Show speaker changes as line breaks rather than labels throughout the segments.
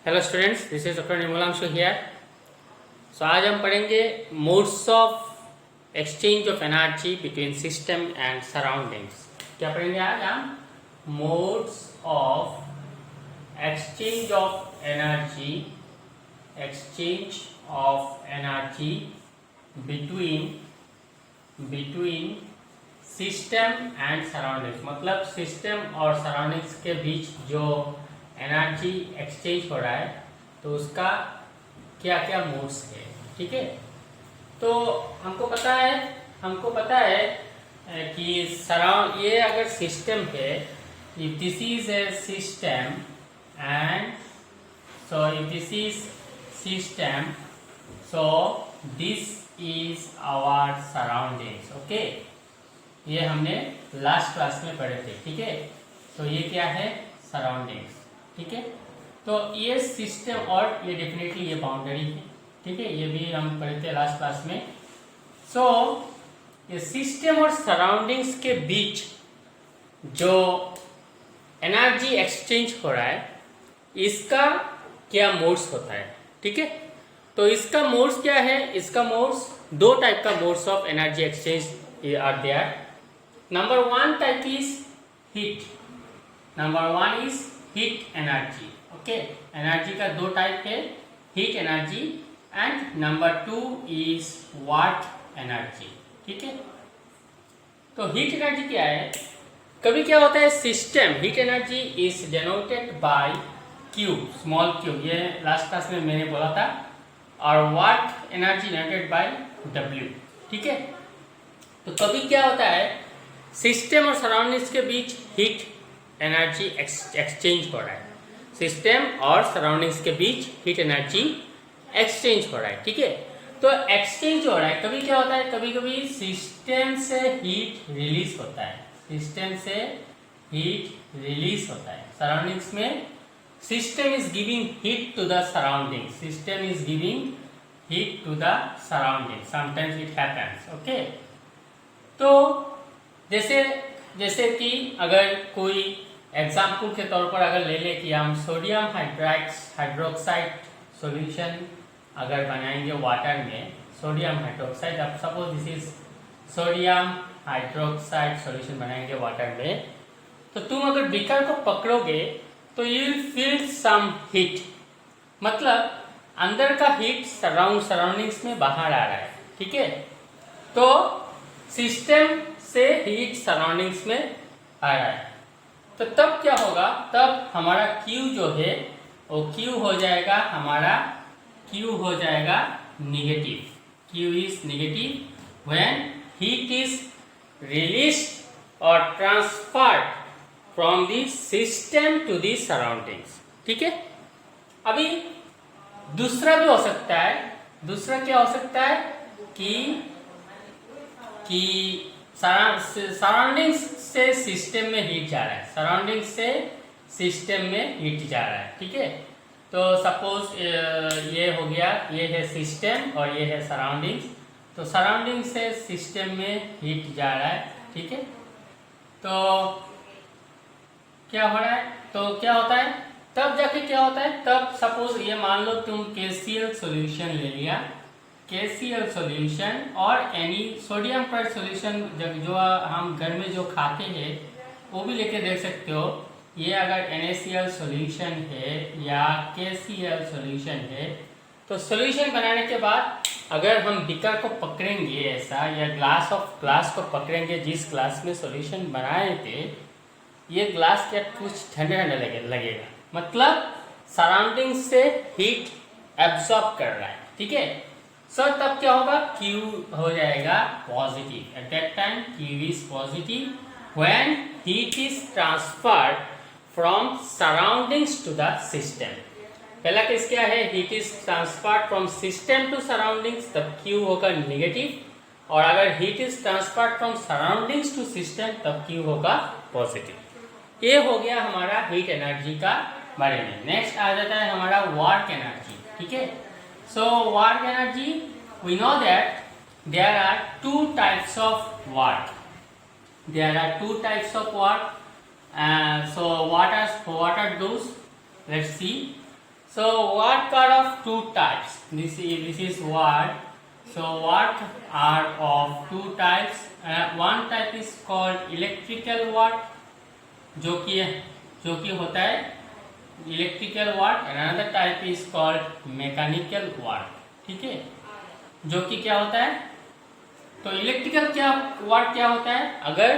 Hello students, this is doctor Nirmalanshu here. So आज हम पढ़ेंगे modes of exchange of energy between system and surroundings. क्या पढ़ेंगे आज हम? Modes of exchange of energy between system and surroundings. मतलब system और सराउंडिंग्स के बीच जो एनर्जी एक्सचेंज हो रहा है तो उसका क्या क्या मोड्स है। ठीक है, तो हमको पता है कि ये अगर सिस्टम है, if this is a system and so this is our surroundings. Okay, ये हमने लास्ट क्लास में पढ़े थे। ठीक है, तो ये क्या है? सराउंडिंग्स। ठीक है, तो ये सिस्टम और ये डेफिनेटली ये बाउंड्री है। ठीक है, ये भी हम पढ़े थे लास्ट क्लास में। सो ये सिस्टम और सराउंडिंग्स के बीच जो एनर्जी एक्सचेंज हो रहा है इसका क्या मोड्स होता है। ठीक है, तो इसका मोड्स क्या है? इसका मोड्स दो टाइप का modes of energy exchange are there. Number one type is heat. Heat energy. Okay, energy का दो टाइप है, heat energy and number two is वाट एनर्जी। ठीक है, तो हीट एनर्जी क्या है? कभी क्या होता है, system heat energy is denoted by Q, small Q, ये लास्ट क्लास में मैंने बोला था, और वाट एनर्जी डेनोटेड बाय डब्ल्यू। ठीक है, तो कभी क्या होता है, सिस्टम और सराउंडिंग्स के बीच हीट एनर्जी एक्सचेंज हो रहा है। सिस्टम और सराउंडिंग्स के बीच हीट एनर्जी एक्सचेंज हो रहा है। ठीक है, तो एक्सचेंज हो रहा है। कभी क्या होता है, कभी कभी सिस्टम से हीट रिलीज होता है। सराउंडिंग्स में system is giving heat to the surrounding. Sometimes it happens. Okay, तो जैसे कि अगर कोई एग्जाम्पल के तौर पर अगर ले ले कि हम सोडियम हाइड्रोक्साइड सॉल्यूशन अगर बनाएंगे वाटर में, सोडियम हाइड्रोक्साइड, अब suppose this is sodium hydroxide solution बनाएंगे वाटर में, तो तुम अगर बीकर को पकड़ोगे तो you will feel some heat. मतलब अंदर का हीट सराउंडिंग्स में बाहर आ रहा है। ठीक है, तो सिस्टम से हीट सराउंडिंग्स में आ रहा है, तो तब क्या होगा, तब हमारा Q जो है वो Q हो जाएगा negative. Q is negative when heat is released और transferred from the system to the surroundings. ठीक है, अभी दूसरा भी हो सकता है। दूसरा क्या हो सकता है कि सराउंडिंग्स से सिस्टम में हीट जा रहा है। ठीक है, तो सपोज ये हो गया, ये है सिस्टम और ये है सराउंडिंग्स, तो सराउंडिंग से सिस्टम में हीट जा रहा है। ठीक है, तो क्या हो रहा है, तो क्या होता है, तब जाके क्या होता है, तब सपोज ये मान लो तुम KCl सॉल्यूशन ले लिया, KCl सॉल्यूशन और एनी सोडियम क्लोराइड सॉल्यूशन जो हम घर में जो खाते हैं वो भी लेके देख सकते हो। ये अगर NaCl सॉल्यूशन है या KCl सॉल्यूशन है, तो सॉल्यूशन बनाने के बाद अगर हम बीकर को पकड़ेंगे ऐसा, या ग्लास को पकड़ेंगे, जिस ग्लास में सॉल्यूशन बनाए थे, ये ग्लास क्या कुछ ठंडा लगेगा। मतलब सराउंडिंग से हीट एब्जॉर्ब कर रहा है। ठीक है, सर तब क्या होगा, Q हो जाएगा positive. At that time Q is positive when heat is transferred from surroundings to the system. पहला केस क्या है, heat is transferred from system to surroundings, तब Q होगा नेगेटिव, और अगर heat is transferred from surroundings to system तब Q होगा positive. ये हो गया हमारा हीट एनर्जी का बारे में। नेक्स्ट आ जाता है हमारा वर्क एनर्जी। ठीक है, so work energy, we know that there are two types of work. So what are those? Let's see. So work are of two types. This is work. So work are of two types. One type is called electrical work, जो कि होता है electrical work, and another type is called mechanical work. ठीक है, जो कि क्या होता है, तो इलेक्ट्रिकल वर्क क्या होता है, अगर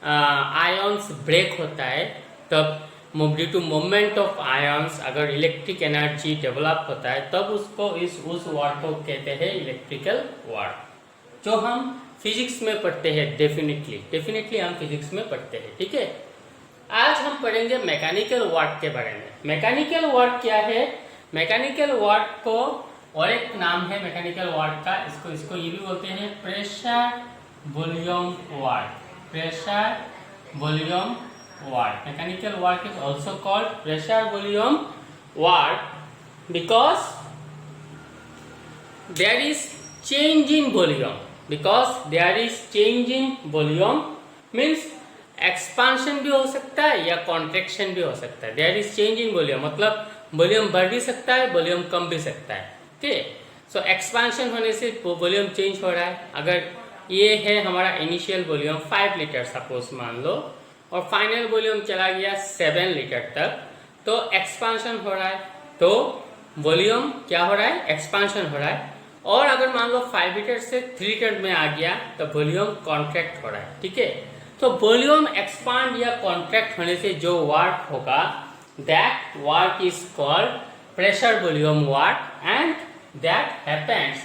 आयंस ब्रेक होता है तब due to movement of ions अगर इलेक्ट्रिक एनर्जी डेवलप होता है तब उसको उस वर्क को कहते हैं इलेक्ट्रिकल वर्क, जो हम फिजिक्स में पढ़ते हैं. डेफिनेटली हम फिजिक्स में पढ़ते हैं. ठीक है, आज हम पढ़ेंगे मैकेनिकल वर्क के बारे में. मैकेनिकल वर्क क्या है, मैकेनिकल वर्क को और एक नाम है मैकेनिकल वर्क का, इसको ये भी बोलते हैं pressure volume work. Pressure volume work. Mechanical work is also called pressure volume work because there is change in volume. Because there is change in volume means expansion भी हो सकता है या contraction भी हो सकता है. There is change in volume मतलब वॉल्यूम बढ़ भी सकता है, वॉल्यूम कम भी सकता है. ठीक है, सो एक्सपांशन होने से वॉल्यूम चेंज हो रहा है. अगर ये है हमारा इनिशियल वॉल्यूम 5 लीटर सपोज मान लो, और फाइनल वॉल्यूम चला गया 7 लीटर तक, तो एक्सपांशन हो रहा है, तो वॉल्यूम क्या हो रहा है, एक्सपांशन हो रहा है. और अगर मान लो 5 लीटर से 3 लीटर में आ गया तो वॉल्यूम कॉन्ट्रैक्ट हो रहा है. ठीक है, तो वॉल्यूम एक्सपांड या कॉन्ट्रैक्ट होने से जो वर्क होगा that work is called pressure volume work, and that happens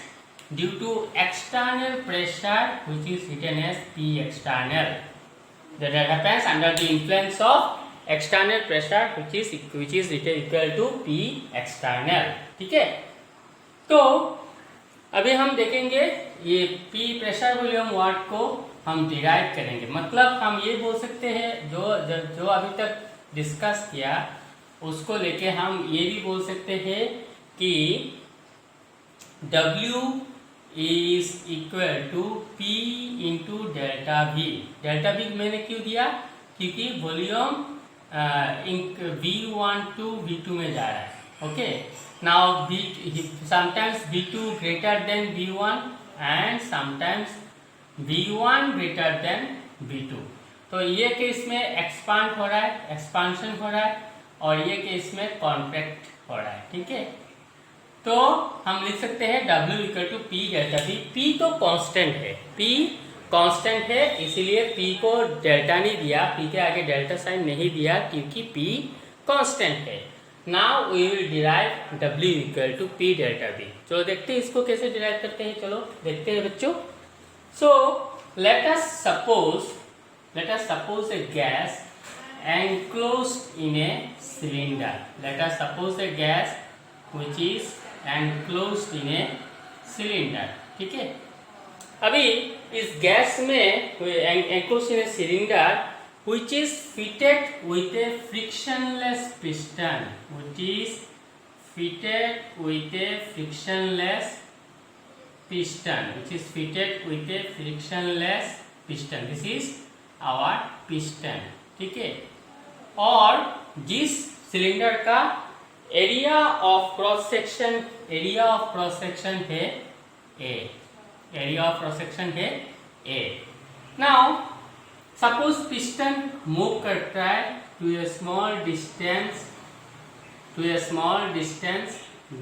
due to external pressure which is written as P external. That happens under the influence of external pressure which is equal to P external. ठीक है, तो अभी हम देखेंगे ये P pressure volume work को हम derive करेंगे. मतलब हम ये बोल सकते हैं जो अभी तक डिस्कस किया उसको लेके हम ये भी बोल सकते हैं कि W is equal to P into delta V. Delta V मैंने क्यों दिया, क्योंकि वॉल्यूम V1 to V2 में जा रहा है. Okay, now sometimes V2 greater than V1 and sometimes V1 greater than V2. तो ये केस में एक्सपांड हो रहा है, एक्सपांशन हो रहा है, और ये केस में कॉन्ट्रैक्ट हो रहा है. ठीक है, तो हम लिख सकते हैं W equal to P delta V. P तो कांस्टेंट है, P कांस्टेंट है, इसीलिए P को डेल्टा नहीं दिया, P के आगे डेल्टा साइन नहीं दिया क्योंकि P कांस्टेंट है. Now we will derive W equal to P delta V. चलो देखते हैं इसको कैसे डिराइव करते हैं. चलो देखते हैं बच्चों. So let us suppose A gas enclosed in a cylinder. Let us suppose a gas which is enclosed in a cylinder. ठीक है, अभी इस गैस में enclosed in a cylinder which is fitted with a frictionless piston. Which is fitted with a frictionless piston. Which is fitted with a frictionless piston. This is our piston. ठीक है, और जिस cylinder का area of cross section है A. Area of cross section है A. Now suppose piston move करता है to a small distance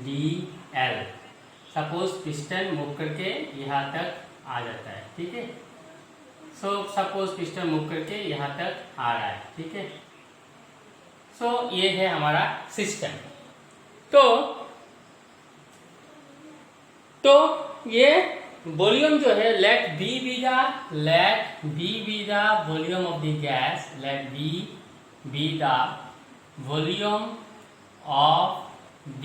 DL. Suppose piston move करके यहाँ तक आ जाता है. ठीक है, सो सपोज पिस्टन मूव करके यहाँ तक आ रहा है. ठीक है, सो ये है हमारा सिस्टम. तो ये वॉल्यूम जो है let B be the volume of the gas. Let B be the volume of the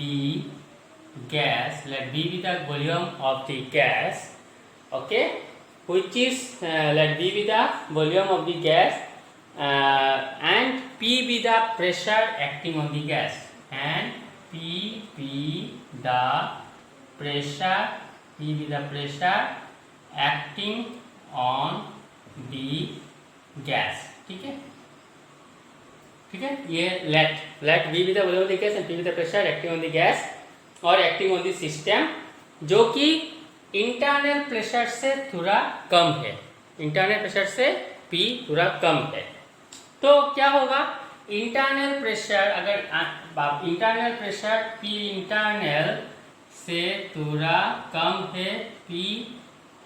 gas. Let B be the volume of the gas. Okay, which is let B be the volume of the gas and P be the pressure acting on the gas. And P be the pressure acting on the gas. ठीक है, ठीक है, ये let be with the volume of the gas and P with the pressure acting on the gas और acting on the system, जो कि internal pressure से थोड़ा कम है, इंटरनल प्रेशर से P थोड़ा कम है। तो क्या होगा, इंटरनल प्रेशर अगर इंटरनल प्रेशर P इंटरनल से थोड़ा कम है, P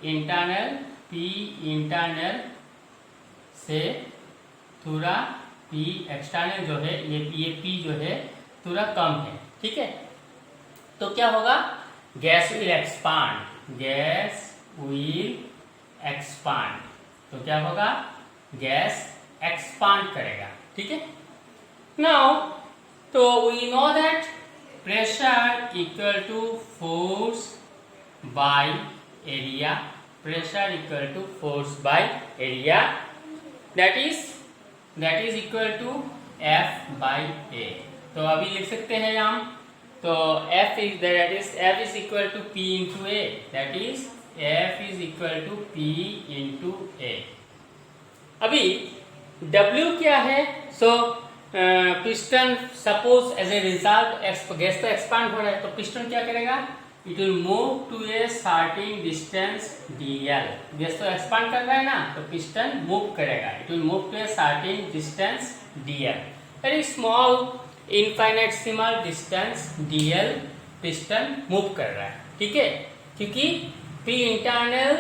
इंटरनल से थोड़ा P एक्सटर्नल जो है, ये P जो है थोड़ा कम है, ठीक है। तो क्या होगा, गैस विल एक्सपांड, तो क्या होगा, गैस एक्सपांड करेगा, ठीक है। नाउ तो we know that pressure equal to force by area, pressure equal to force by area, that is equal to F by A। तो अभी लिख सकते हैं हम, तो F is equal to P into A, that is F is equal to P into A। अभी W क्या है, so piston suppose as a result gas तो एक्सपांड हो रहा है, तो पिस्टन क्या करेगा, it will move to a certain distance dl, gas तो एक्सपांड कर रहा है ना, तो पिस्टन मूव करेगा, it will move to a certain distance dl, very small infinitesimal distance dl piston move कर रहा है, ठीक है, क्योंकि P इंटरनल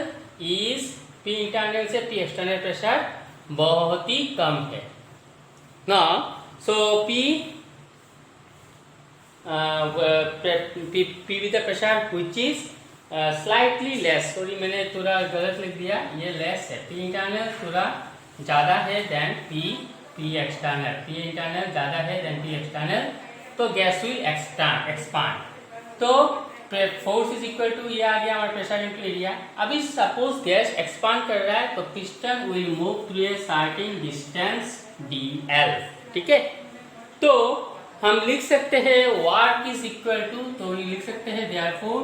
से P एक्सटर्नल प्रेशर बहुत ही कम है ना। सो P with the pressure which is slightly less, sorry मैंने थोड़ा गलत लिख दिया, ये लेस है, P इंटरनल थोड़ा ज्यादा है देन P इंटरनल ज्यादा है देन P एक्सटर्नल, तो गैस विल एक्सपांड, तो फोर्स इज इक्वल टू ये आ गया हमारा प्रेशर इनटू एरिया। अभी सपोज गैस एक्सपांड कर रहा है, तो piston will move through a certain distance dl, ठीक है। तो हम लिख सकते हैं वर्क इज इक्वल टू, तो लिख सकते हैं therefore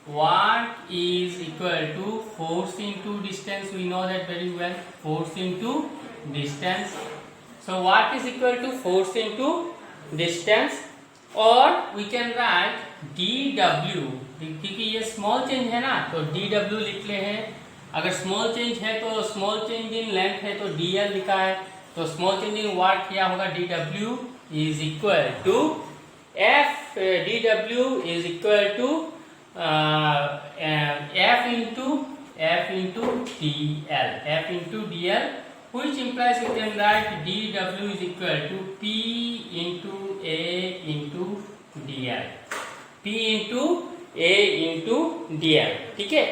work is equal to force into distance, we know that very well, force into distance, so work is equal to force into distance, और we can write dw, क्योंकि ये small change है ना, तो dw लिख ले हैं, अगर स्मॉल चेंज है तो स्मॉल चेंज इन लेंथ है तो dl लिखा है, तो स्मॉल चेंज इन वर्क क्या होगा, dw is equal to F into dl, which implies we can write dw is equal to P into A into dl, P into A into dl, ठीक है।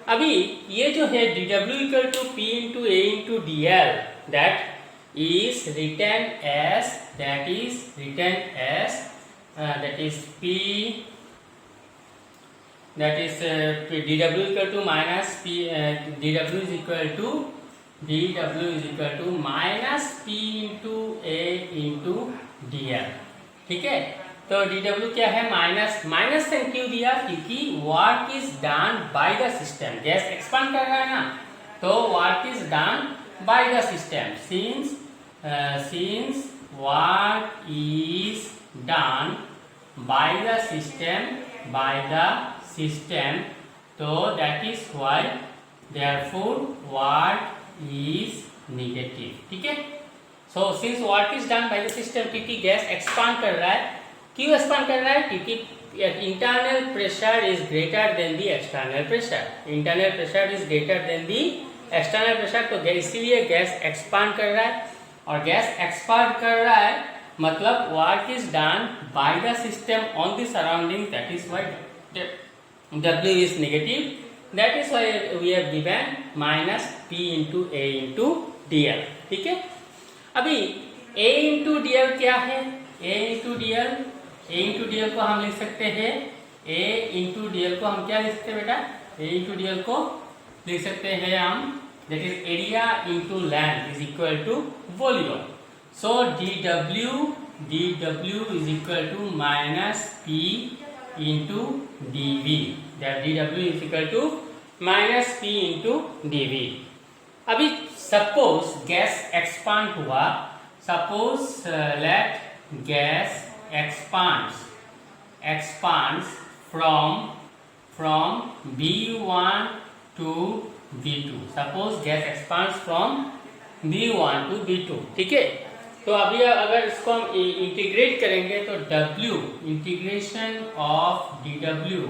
अभी ये जो है dw equal to P into A into dl, that is written as P, that is dw equal to minus P, dw is equal to minus P into A into dl, ठीक है। तो dw क्या है, minus से क्यों दिया, क्योंकि work is done by the system, gas expand कर रहा है ना, तो work is done by the system, since work is done by the system, तो that is why therefore work is negative, ठीक है। So since work is done by the system, क्योंकि gas expand कर रहा है, क्यों एक्सपांड कर रहा है, क्योंकि internal pressure is greater than the external pressure, internal pressure is greater than the external pressure, तो इसीलिए गैस एक्सपांड कर रहा है, और गैस एक्सपांड कर रहा है मतलब work is done by the system on the surrounding, that is why W is negative, that is why we have given minus P into A into dl, ठीक है। अभी A into dl क्या है, A into dl को हम लिख सकते हैं, A into dl को हम क्या लिख सकते हैं बेटा, A into dl को लिख सकते हैं हम, that is area into length is equal to volume, so dw is equal to minus P into dv, that dw is equal to minus P into dv। अभी सपोज गैस एक्सपांड हुआ, suppose let gas expands from V1 to V2. Suppose gas expands from V1 to V2. ठीक है, तो अभी अगर इसको हम integrate करेंगे तो W integration of dW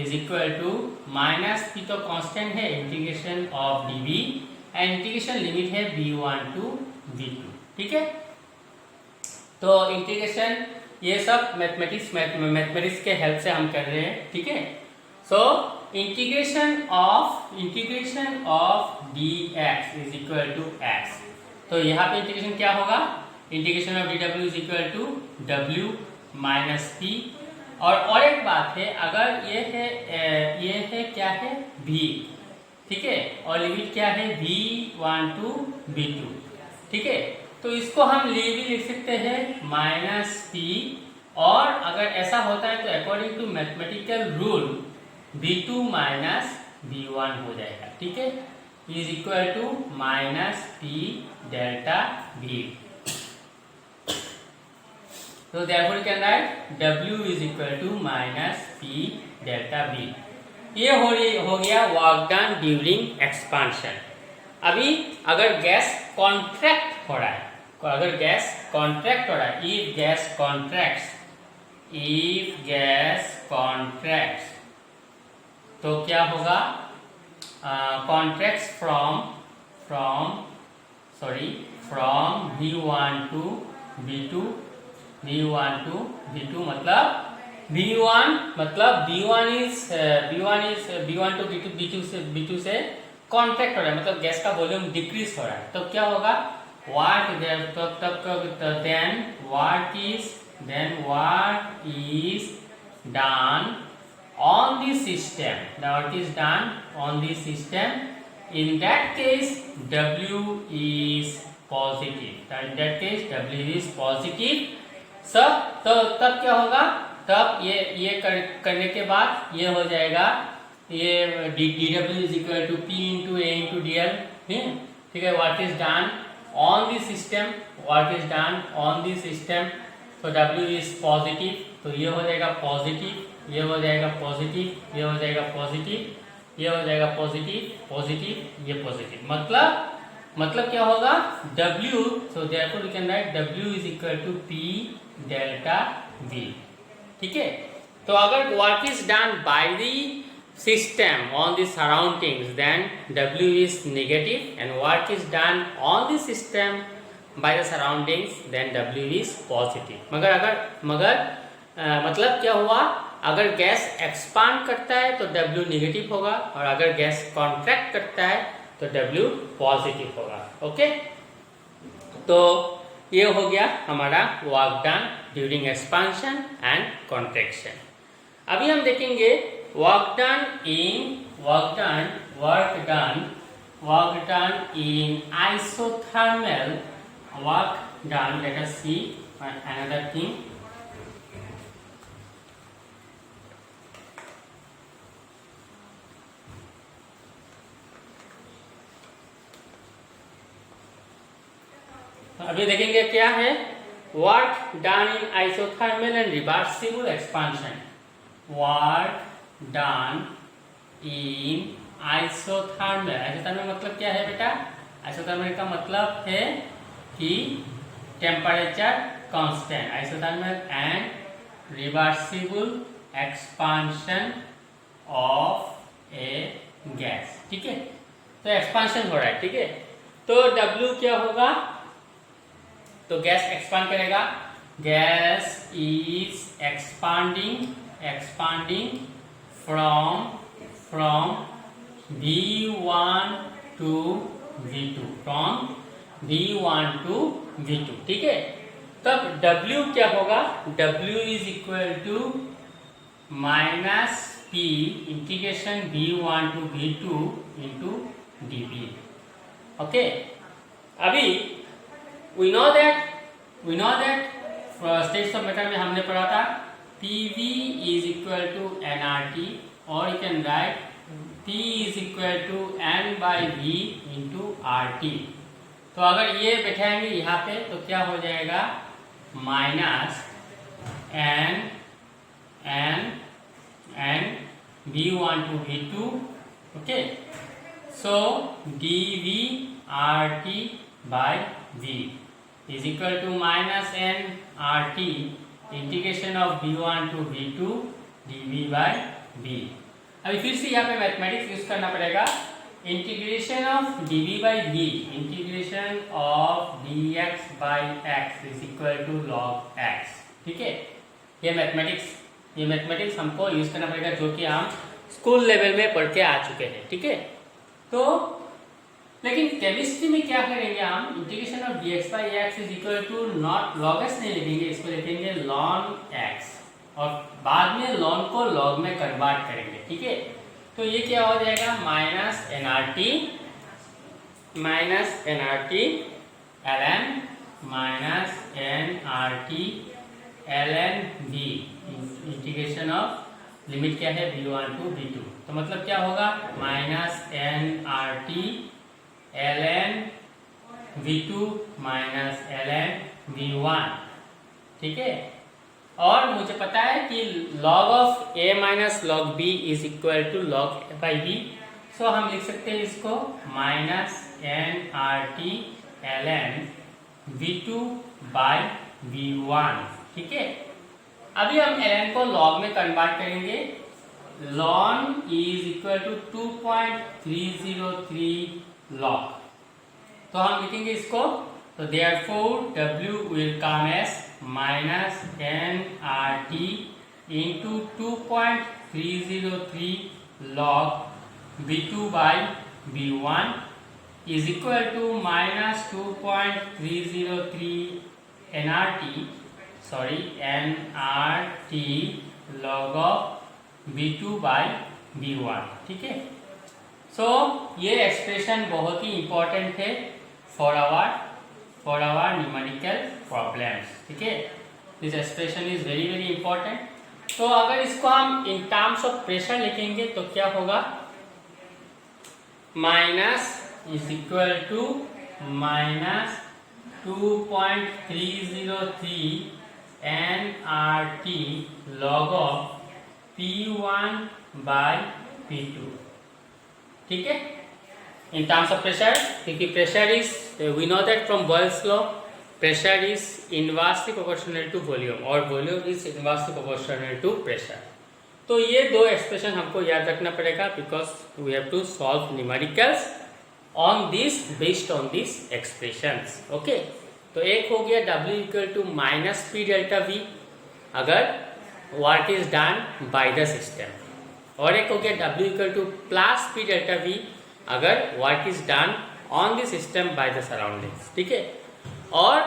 is equal to minus P तो कांस्टेंट है, integration of dV and integration limit है V1 टू V2. ठीक है, तो इंटीग्रेशन ये सब मैथमेटिक्स के हेल्प से हम कर रहे हैं. ठीक है, so integration of dx is equal to x. तो यहाँ पे इंटीग्रेशन क्या होगा, integration of dw is equal to w minus p. और एक बात है, अगर ये है क्या है v. ठीक है, और लिमिट क्या है v1 टू v2. ठीक है, तो इसको हम भी लिख सकते हैं माइनस p. और अगर ऐसा होता है तो according to mathematical rule v2 minus v1 हो जाएगा. ठीक है, is equal to minus p delta v. तो therefore you can write w is equal to minus p delta v. ये हो गया वर्क डन ड्यूरिंग एक्सपांशन. अभी अगर गैस कॉन्ट्रैक्ट हो रहा है, इफ गैस कॉन्ट्रैक्ट्स तो क्या होगा, contracts from V1 to V2. V1 to V2 मतलब V1 to V2 से कॉन्ट्रैक्ट हो रहा है, मतलब गैस का वॉल्यूम डिक्रीज हो रहा है. तो क्या होगा, what is done on the system, in that case W is positive. सब तो तब क्या होगा, तब ये करने के बाद ये हो जाएगा, ये dW is equal to P into A into DL. ठीक है, what is done on the system, तो W इज पॉजिटिव, तो ये हो जाएगा पॉजिटिव, ये हो जाएगा पॉजिटिव, ये हो जाएगा पॉजिटिव, ये हो जाएगा पॉजिटिव, ये पॉजिटिव. मतलब क्या होगा, W, so therefore we can write W is equal to P delta V. ठीक है, तो अगर what is done by the system on the surroundings, then W is negative, and what is done on the system by the surroundings, then W is positive. मतलब क्या हुआ, अगर gas expand करता है तो W नेगेटिव होगा, और अगर गैस कॉन्ट्रैक्ट करता है तो W पॉजिटिव होगा. ओके, तो ये हो गया हमारा work done during expansion and contraction. अभी हम देखेंगे work done in isothermal work done. Let us see another thing. अभी देखेंगे क्या है, work done in isothermal and reversible expansion. Work done in isothermal मतलब क्या है बेटा, आइसोथर्मल का मतलब है कि temperature constant. Isothermal and reversible expansion of A gas. ठीक है, तो एक्सपांशन हो रहा है. ठीक है, तो W क्या होगा, तो गैस एक्सपांड करेगा. Gas is expanding from V1 to V2. ठीक है, तब W क्या होगा, W is equal to minus P integration V1 to V2 into dV. Okay, अभी we know that states of matter में हमने पढ़ा था PV is equal to nRT, और you can write P is equal to N by V into RT. तो अगर ये बैठाएंगे यहाँ पे तो क्या हो जाएगा, minus n V1 to V2, okay, so dV by V is equal to minus n RT integration of V1 to V2 dV by V। अभी फिर से यहाँ पे मैथमेटिक्स यूज करना पड़ेगा। Integration of dV by V, integration of dx by x is equal to log x, ठीक है। ये मैथमेटिक्स हमको यूज करना पड़ेगा, जो कि हम स्कूल लेवल में पढ़ के आ चुके हैं, ठीक है। तो लेकिन केमिस्ट्री में क्या करेंगे हम, integration of dx by x is equal to not log x नहीं लिखेंगे, इसको लिखेंगे ln x और बाद में ln को log में कन्वर्ट करेंगे, ठीक है। तो ये क्या हो जाएगा, minus nRT ln minus nRT ln v integration of limit क्या है v1 टू v2। तो मतलब क्या होगा, minus nRT ln v2 minus ln v1, ठीक है। और मुझे पता है कि log of a minus log b is equal to log a by b, so हम लिख सकते हैं इसको minus nRT ln v2 by v1, ठीक है। अभी हम ln को log में कन्वर्ट करेंगे, ln is equal to 2.303 log, तो हम लिखेंगे इसको, तो therefore w will come as minus nRT into 2.303 log v2 by v1 is equal to minus 2.303 nRT log of v2 by v1, ठीक है। सो ये एक्सप्रेशन बहुत ही इंपॉर्टेंट है फॉर आवर न्यूमेरिकल प्रॉब्लम्स, ठीक है। This expression is very very important. तो अगर इसको हम इन टर्म्स ऑफ प्रेशर लिखेंगे तो क्या होगा, minus is equal to minus 2.303 nRT log of P1 by P2, ठीक है, इन टर्म्स ऑफ प्रेशर, क्योंकि pressure is, we know that from Boyle's law, pressure is inversely proportional to volume और volume is inversely proportional to pressure. तो ये दो expression हमको याद रखना पड़ेगा, because we have to solve numericals on this, based on this expressions, okay. तो एक हो गया W equal to minus p delta v अगर work is done by the system, और एक हो गया W equal to plus p delta v अगर work is done on the system by the surroundings, ठीक है। और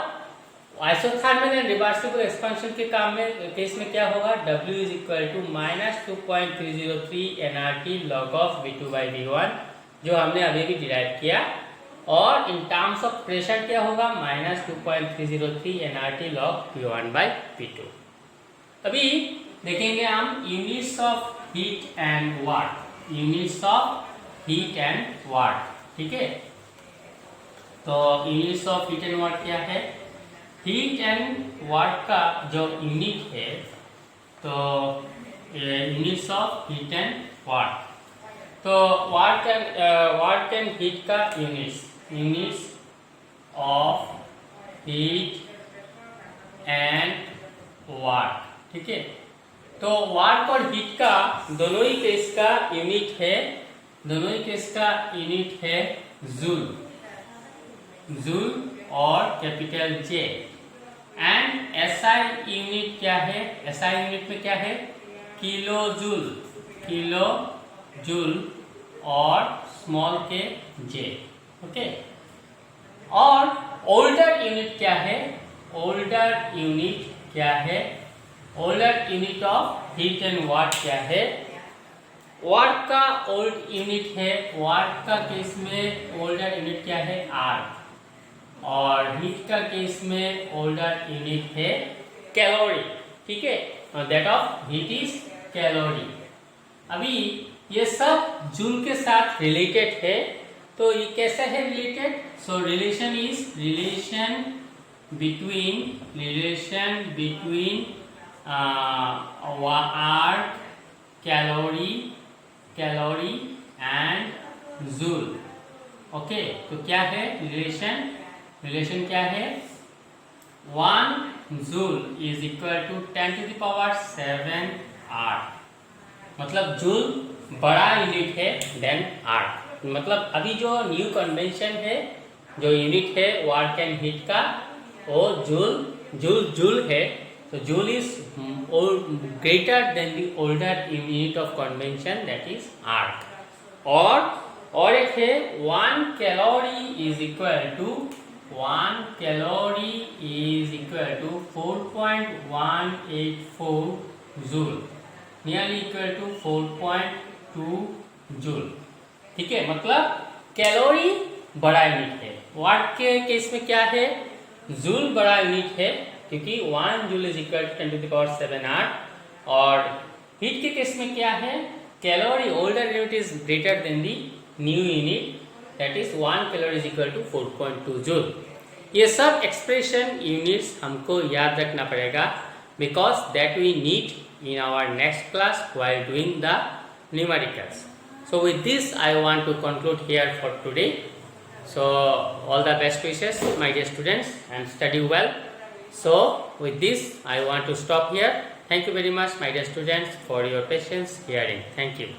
आइसोथर्मल एंड रिवर्सिबल एक्सपेंशन के काम में केस में क्या होगा, W is equal to minus 2.303 nRT log of v2 by v1, जो हमने अभी भी डिराइव किया, और इन टर्म्स ऑफ प्रेशर क्या होगा, minus 2.303 nRT log v1 by v2। अभी देखेंगे हम units of heat and what, units of heat and what, ठीक है। तो units of heat and what क्या है, हीट एंड वाट का जो यूनिट है, तो units of heat and what, तो वाट एंड हीट का units of heat and what, ठीक है। तो वाट और हीट का दोनों ही केस का यूनिट है, जूल और capital J. And SI unit क्या है, एसआई यूनिट में क्या है, किलो जूल और स्मॉल के जे, ओके। और ओल्डर यूनिट क्या है, older unit of heat and what क्या है, वाट का ओल्ड यूनिट है, वाट का केस में ओल्डर यूनिट क्या है, आर, और हीट का केस में ओल्डर यूनिट है कैलोरी, ठीक है, that of heat is calorie. अभी ये सब जूल के साथ रिलेटेड है, तो ये कैसे है related? So relation between erg, calorie and joule. Okay, तो क्या है रिलेशन क्या है? 1 joule is equal to 10⁻⁷ erg. मतलब जूल बड़ा यूनिट है देन आर्क। मतलब अभी जो न्यू कन्वेंशन है, जो यूनिट है वार्क एंड हीट का, वो जूल है। तो joule is greater than the older unit of convention, that is erg. और एक है 1 calorie is equal to 4.184 joule, nearly equal to 4.2 joule. ठीक है, मतलब कैलोरी बड़ा यूनिट है। वाट के केस में क्या है? जूल बड़ा यूनिट है, क्योंकि 1 joule is equal to 10⁻⁷ erg. और हीट के केस में क्या है? Calorie older unit is greater than the new unit, that is 1 calorie is equal to 4.2 joule. ये सब एक्सप्रेशन यूनिट्स हमको याद रखना पड़ेगा, because that we need in our next class while doing the numericals. So with this I want to conclude here for today. So all the best wishes my dear students, and study well. So with this I want to stop here. Thank you very much my dear students for your patience hearing. Thank you.